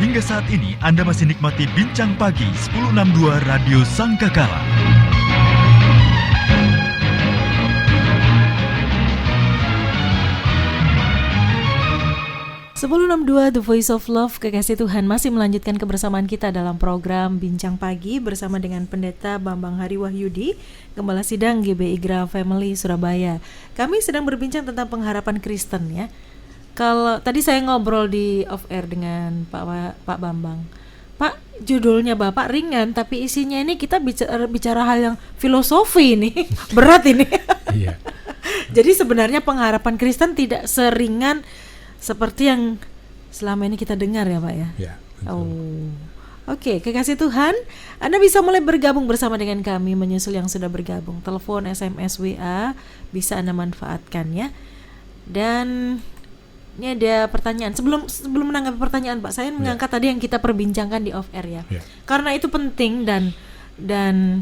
Hingga saat ini Anda masih nikmati Bincang Pagi 1062 Radio Sangkakala. The Voice of Love, Kekasih Tuhan masih melanjutkan kebersamaan kita dalam program Bincang Pagi bersama dengan Pendeta Bambang Hari Wahyudi, Gembala Sidang GBI Gra Family Surabaya. Kami sedang berbincang tentang pengharapan Kristen ya. Kalau tadi saya ngobrol di off air dengan Pak Bambang. Pak, judulnya Bapak ringan tapi isinya ini kita bicara hal yang filosofi ini. Berat ini. Iya. Jadi sebenarnya pengharapan Kristen tidak seringan seperti yang selama ini kita dengar ya Pak ya. Ya, betul. Oke, kekasih Tuhan, Anda bisa mulai bergabung bersama dengan kami menyusul yang sudah bergabung. Telepon, SMS, WA bisa Anda manfaatkan ya. Dan ini ada pertanyaan. Sebelum menanggapi pertanyaan Pak, saya mengangkat tadi yang kita perbincangkan di off air ya. Karena itu penting dan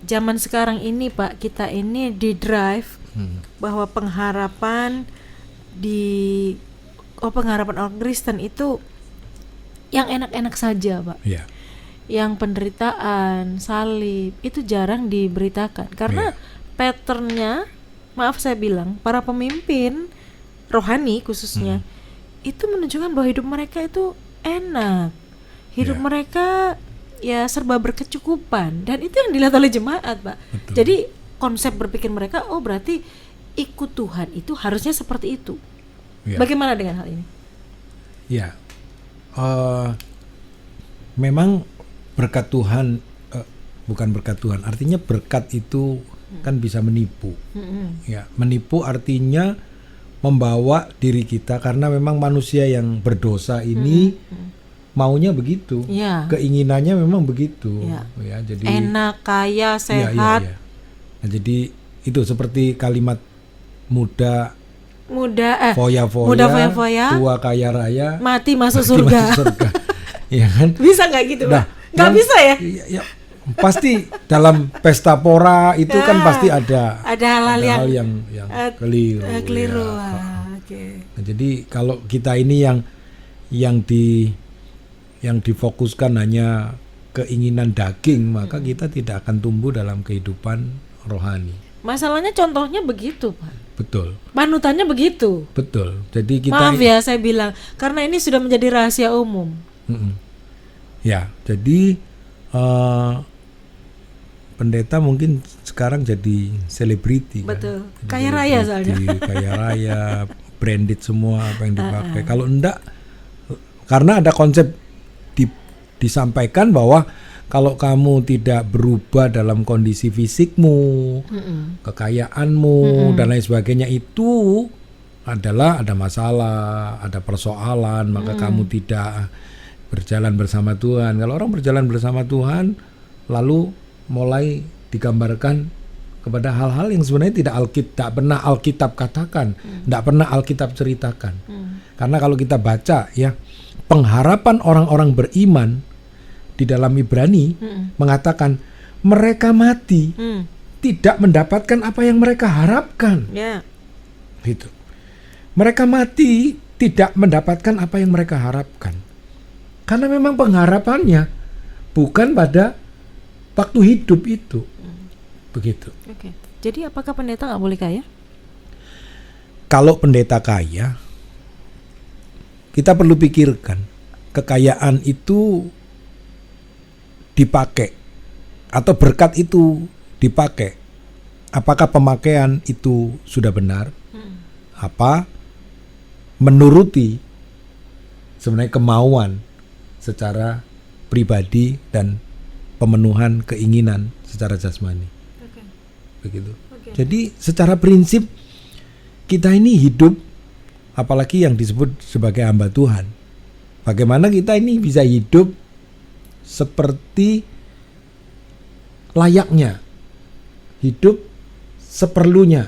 zaman sekarang ini Pak, kita ini di drive bahwa pengharapan pengharapan orang Kristen itu yang enak-enak saja Pak. Yang penderitaan, salib itu jarang diberitakan karena patternnya, maaf saya bilang, para pemimpin rohani khususnya itu menunjukkan bahwa hidup mereka itu enak, hidup mereka ya serba berkecukupan, dan itu yang dilihat oleh jemaat Pak. Betul. Jadi konsep berpikir mereka, oh berarti ikut Tuhan itu harusnya seperti itu. Bagaimana dengan hal ini? Ya, memang berkat Tuhan, bukan berkat Tuhan, artinya berkat itu kan bisa menipu. Ya, menipu artinya membawa diri kita, karena memang manusia yang berdosa ini maunya begitu, keinginannya memang begitu. Ya, jadi enak, kaya, sehat. Nah, jadi itu seperti kalimat muda foya-foya, tua kaya raya, mati masuk surga. Ya kan? Bisa nggak gitu? Nah, nggak bisa ya? Ya, pasti dalam pesta pora itu kan pasti ada hal yang keliru. Nah, jadi kalau kita ini yang difokuskan hanya keinginan daging, maka kita tidak akan tumbuh dalam kehidupan rohani. Masalahnya contohnya begitu Pak. Betul. Panutannya begitu. Betul. Jadi kita, maaf ya saya bilang, karena ini sudah menjadi rahasia umum. Ya, jadi pendeta mungkin sekarang jadi selebriti. Betul. Kan? Kaya raya soalnya. Kaya raya, branded semua apa yang dipakai. Kalau enggak, karena ada konsep disampaikan bahwa kalau kamu tidak berubah dalam kondisi fisikmu, kekayaanmu, dan lain sebagainya, itu adalah ada masalah, ada persoalan, maka kamu tidak berjalan bersama Tuhan. Kalau orang berjalan bersama Tuhan, lalu mulai digambarkan kepada hal-hal yang sebenarnya tidak pernah Alkitab katakan, tidak pernah Alkitab ceritakan. Karena kalau kita baca ya, pengharapan orang-orang beriman di dalam Ibrani mengatakan mereka mati tidak mendapatkan apa yang mereka harapkan. Gitu. Mereka mati tidak mendapatkan apa yang mereka harapkan. Karena memang pengharapannya bukan pada waktu hidup itu. Begitu. Oke. Jadi apakah pendeta nggak boleh kaya? Kalau pendeta kaya, kita perlu pikirkan kekayaan itu dipakai atau berkat itu dipakai, apakah pemakaian itu sudah benar, apa menuruti sebenarnya kemauan secara pribadi dan pemenuhan keinginan secara jasmani. Begitu. Jadi secara prinsip kita ini hidup, apalagi yang disebut sebagai hamba Tuhan, bagaimana kita ini bisa hidup seperti layaknya, hidup seperlunya,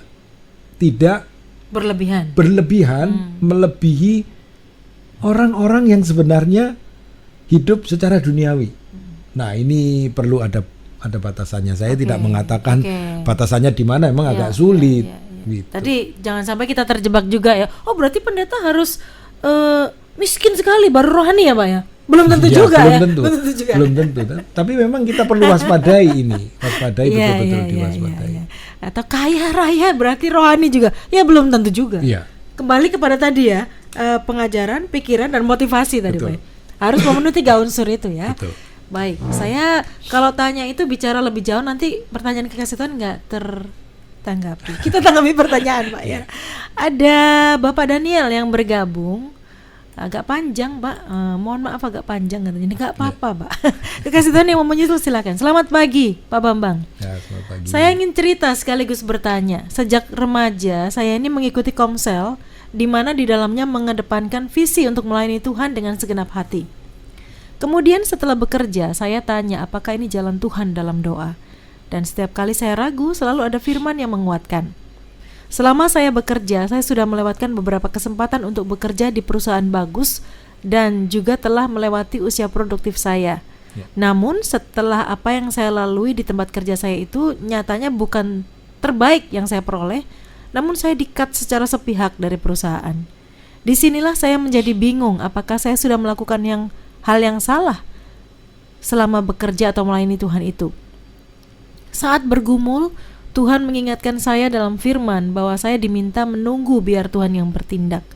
tidak berlebihan melebihi orang-orang yang sebenarnya hidup secara duniawi. Nah, ini perlu ada batasannya. Saya tidak mengatakan batasannya di mana, memang agak sulit. Gitu. Tadi jangan sampai kita terjebak juga ya. Oh, berarti pendeta harus miskin sekali baru rohani ya Pak ya? Belum tentu Ya, juga belum ya. tentu. Belum tentu. Tapi memang kita perlu waspadai ini, waspadai betul-betul diwaspadai. Iya. Atau kaya raya berarti rohani juga? Ya belum tentu juga. Iya. Kembali kepada tadi ya, pengajaran, pikiran dan motivasi tadi Betul. Pak. Harus memenuhi 3 unsur itu ya. Betul. Baik, saya kalau tanya itu bicara lebih jauh nanti pertanyaan kekasih Tuhan nggak tertanggapi. Kita tanggapi pertanyaan Pak ya. Ada Bapak Daniel yang bergabung. Agak panjang Pak, mohon maaf agak panjang katanya. Nggak apa-apa Pak. Kekasih Tuhan yang mau menyusul silakan. Selamat pagi Pak Bambang. Ya, selamat pagi. Saya ingin cerita sekaligus bertanya. Sejak remaja saya ini mengikuti Komsel, di mana di dalamnya mengedepankan visi untuk melayani Tuhan dengan segenap hati. Kemudian setelah bekerja, saya tanya apakah ini jalan Tuhan dalam doa. Dan setiap kali saya ragu, selalu ada firman yang menguatkan. Selama saya bekerja, saya sudah melewatkan beberapa kesempatan untuk bekerja di perusahaan bagus dan juga telah melewati usia produktif saya. Ya. Namun setelah apa yang saya lalui di tempat kerja saya itu nyatanya bukan terbaik yang saya peroleh, namun saya di-cut secara sepihak dari perusahaan. Disinilah saya menjadi bingung apakah saya sudah melakukan hal yang salah selama bekerja atau melayani Tuhan itu. Saat bergumul, Tuhan mengingatkan saya dalam firman bahwa saya diminta menunggu biar Tuhan yang bertindak.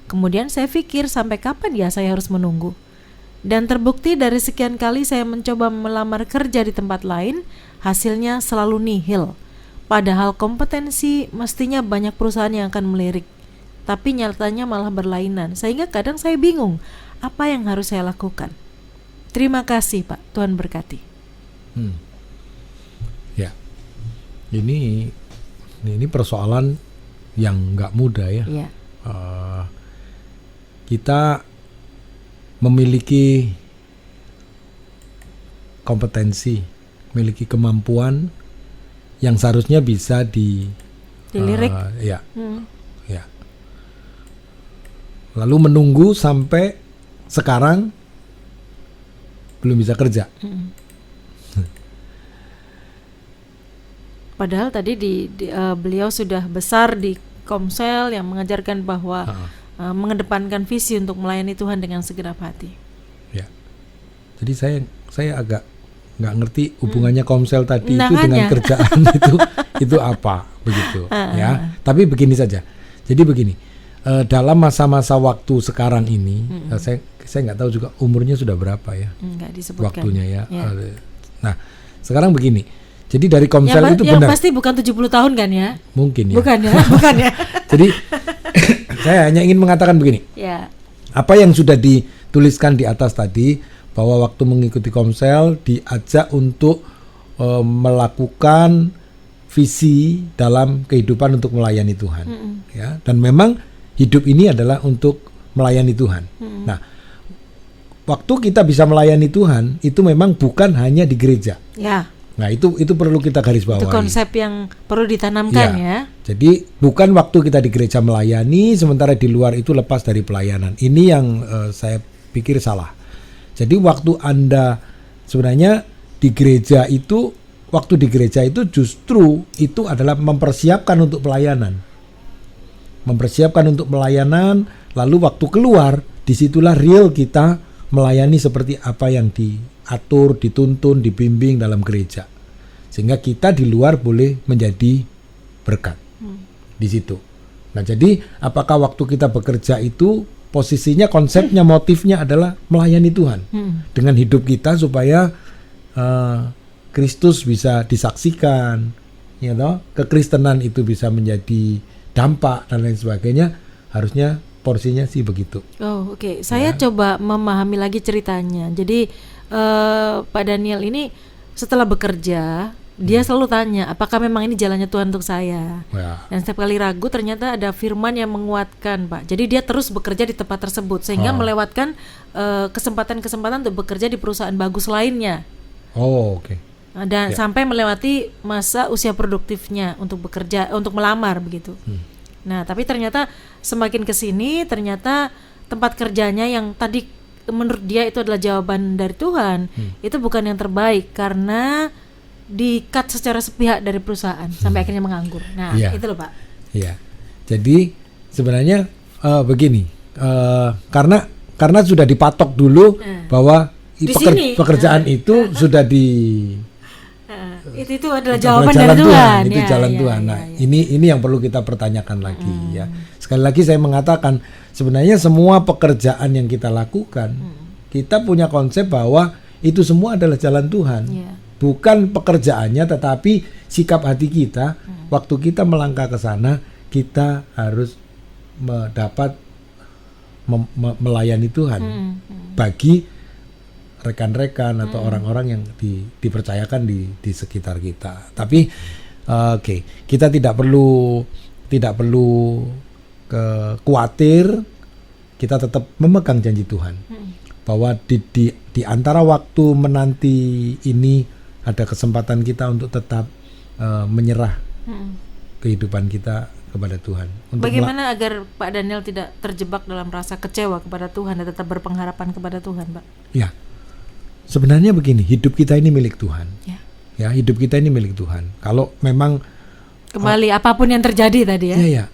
Kemudian saya pikir sampai kapan ya saya harus menunggu. Dan terbukti dari sekian kali saya mencoba melamar kerja di tempat lain, hasilnya selalu nihil. Padahal kompetensi mestinya banyak perusahaan yang akan melirik. Tapi nyatanya malah berlainan, sehingga kadang saya bingung apa yang harus saya lakukan. Terima kasih Pak, Tuhan berkati. Ya, ini persoalan yang nggak mudah ya. Iya. Kita memiliki kompetensi, memiliki kemampuan yang seharusnya bisa dilirik. Ya. Lalu menunggu sampai sekarang belum bisa kerja. Padahal tadi beliau sudah besar di Komsel yang mengajarkan bahwa mengedepankan visi untuk melayani Tuhan dengan segenap hati. Ya. Jadi saya agak nggak ngerti hubungannya Komsel tadi itu Makanya. dengan kerjaan itu apa begitu ya. Tapi begini saja. Jadi begini, dalam masa-masa waktu sekarang ini, saya nggak tahu juga umurnya sudah berapa ya. Nggak disebutkan. Waktunya ya. Ya. Nah, sekarang begini. Jadi dari Komsel itu yang benar. pasti bukan 70 tahun kan ya? Mungkin ya. Bukan ya, bukan ya. Jadi saya hanya ingin mengatakan begini. Ya. Apa yang sudah dituliskan di atas tadi, bahwa waktu mengikuti Komsel diajak untuk melakukan visi dalam kehidupan untuk melayani Tuhan. Ya, dan memang hidup ini adalah untuk melayani Tuhan. Nah, waktu kita bisa melayani Tuhan itu memang bukan hanya di gereja. Ya. Nah, itu perlu kita garis bawahi. Itu konsep yang perlu ditanamkan ya. Jadi bukan waktu kita di gereja melayani sementara di luar itu lepas dari pelayanan. Ini yang saya pikir salah. Jadi waktu Anda sebenarnya di gereja itu, waktu di gereja itu justru itu adalah mempersiapkan untuk pelayanan. Mempersiapkan untuk pelayanan, lalu waktu keluar disitulah real kita melayani seperti apa yang diatur, dituntun, dibimbing dalam gereja. Sehingga kita di luar boleh menjadi berkat di situ. Nah, jadi apakah waktu kita bekerja itu posisinya, konsepnya, motifnya adalah melayani Tuhan dengan hidup kita supaya Kristus bisa disaksikan, ya toh, kekristenan itu bisa menjadi dampak dan lain sebagainya. Harusnya porsinya sih begitu. Oh, oke. Saya coba memahami lagi ceritanya. Jadi Pak Daniel ini setelah bekerja, dia selalu tanya, apakah memang ini jalannya Tuhan untuk saya? Ya. Dan setiap kali ragu ternyata ada firman yang menguatkan, Pak. Jadi dia terus bekerja di tempat tersebut sehingga melewatkan kesempatan-kesempatan untuk bekerja di perusahaan bagus lainnya. Oh, oke. Dan sampai melewati masa usia produktifnya untuk bekerja, untuk melamar begitu. Nah, tapi ternyata semakin kesini ternyata tempat kerjanya yang tadi menurut dia itu adalah jawaban dari Tuhan, itu bukan yang terbaik karena di-cut secara sepihak dari perusahaan sampai akhirnya menganggur. Nah, itu loh Pak. Iya. Jadi sebenarnya begini, karena karena sudah dipatok dulu bahwa Di sini. pekerjaan itu sudah di Itu adalah jawaban dari jalan Tuhan. itu Ya, jalan ya, Tuhan. ya, Nah, ya. ini yang perlu kita pertanyakan lagi ya. Sekali lagi saya mengatakan sebenarnya semua pekerjaan yang kita lakukan, kita punya konsep bahwa itu semua adalah jalan Tuhan. Ya. Bukan pekerjaannya tetapi sikap hati kita waktu kita melangkah ke sana, kita harus mendapat melayani Tuhan bagi rekan-rekan atau orang-orang yang dipercayakan di sekitar kita. Tapi oke, kita tidak perlu khawatir, kita tetap memegang janji Tuhan bahwa di antara waktu menanti ini ada kesempatan kita untuk tetap menyerah kehidupan kita kepada Tuhan. Bagaimana agar Pak Daniel tidak terjebak dalam rasa kecewa kepada Tuhan dan tetap berpengharapan kepada Tuhan, Pak? Ya, sebenarnya begini, hidup kita ini milik Tuhan. Ya, hidup kita ini milik Tuhan. Kalau memang kembali apapun yang terjadi tadi ya. Ya.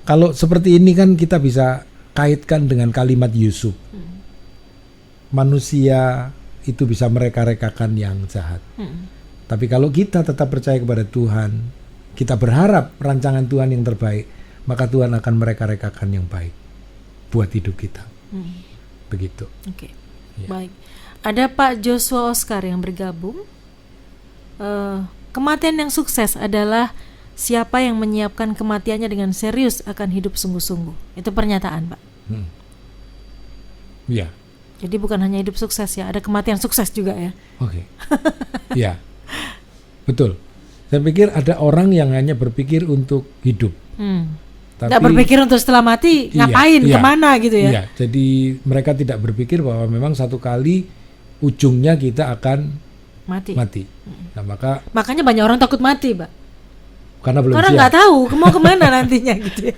Kalau seperti ini kan kita bisa kaitkan dengan kalimat Yusuf. Manusia itu bisa mereka-rekakan yang jahat. Tapi kalau kita tetap percaya kepada Tuhan, kita berharap rancangan Tuhan yang terbaik, maka Tuhan akan mereka-rekakan yang baik buat hidup kita. Begitu. Oke. Baik. Ada Pak Joshua Oscar yang bergabung. Kematian yang sukses adalah siapa yang menyiapkan kematiannya dengan serius akan hidup sungguh-sungguh. Itu pernyataan, Pak. Iya. Jadi bukan hanya hidup sukses ya, ada kematian sukses juga ya. Oke. Iya. Betul. Saya pikir ada orang yang hanya berpikir untuk hidup. Tapi Tidak berpikir untuk setelah mati ngapain, kemana gitu ya. Iya, jadi mereka tidak berpikir bahwa memang satu kali ujungnya kita akan mati. Nah, makanya banyak orang takut mati, Pak. Karena belum Orang siap. nggak tahu mau kemana nantinya gitu ya.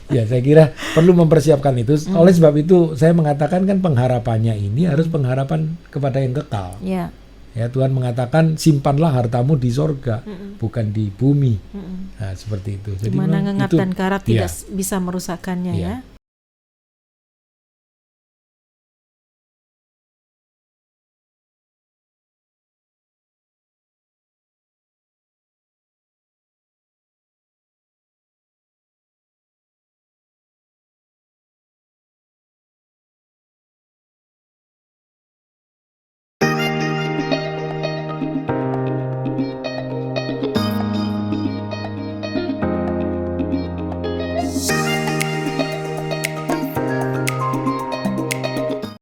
Ya, saya kira perlu mempersiapkan itu. Oleh sebab itu saya mengatakan kan pengharapannya ini harus pengharapan kepada yang kekal. Ya. Ya, Tuhan mengatakan simpanlah hartamu di sorga, bukan di bumi. Nah, seperti itu. Jadi dimana ngengat itu, dan karat tidak bisa merusakkannya ya.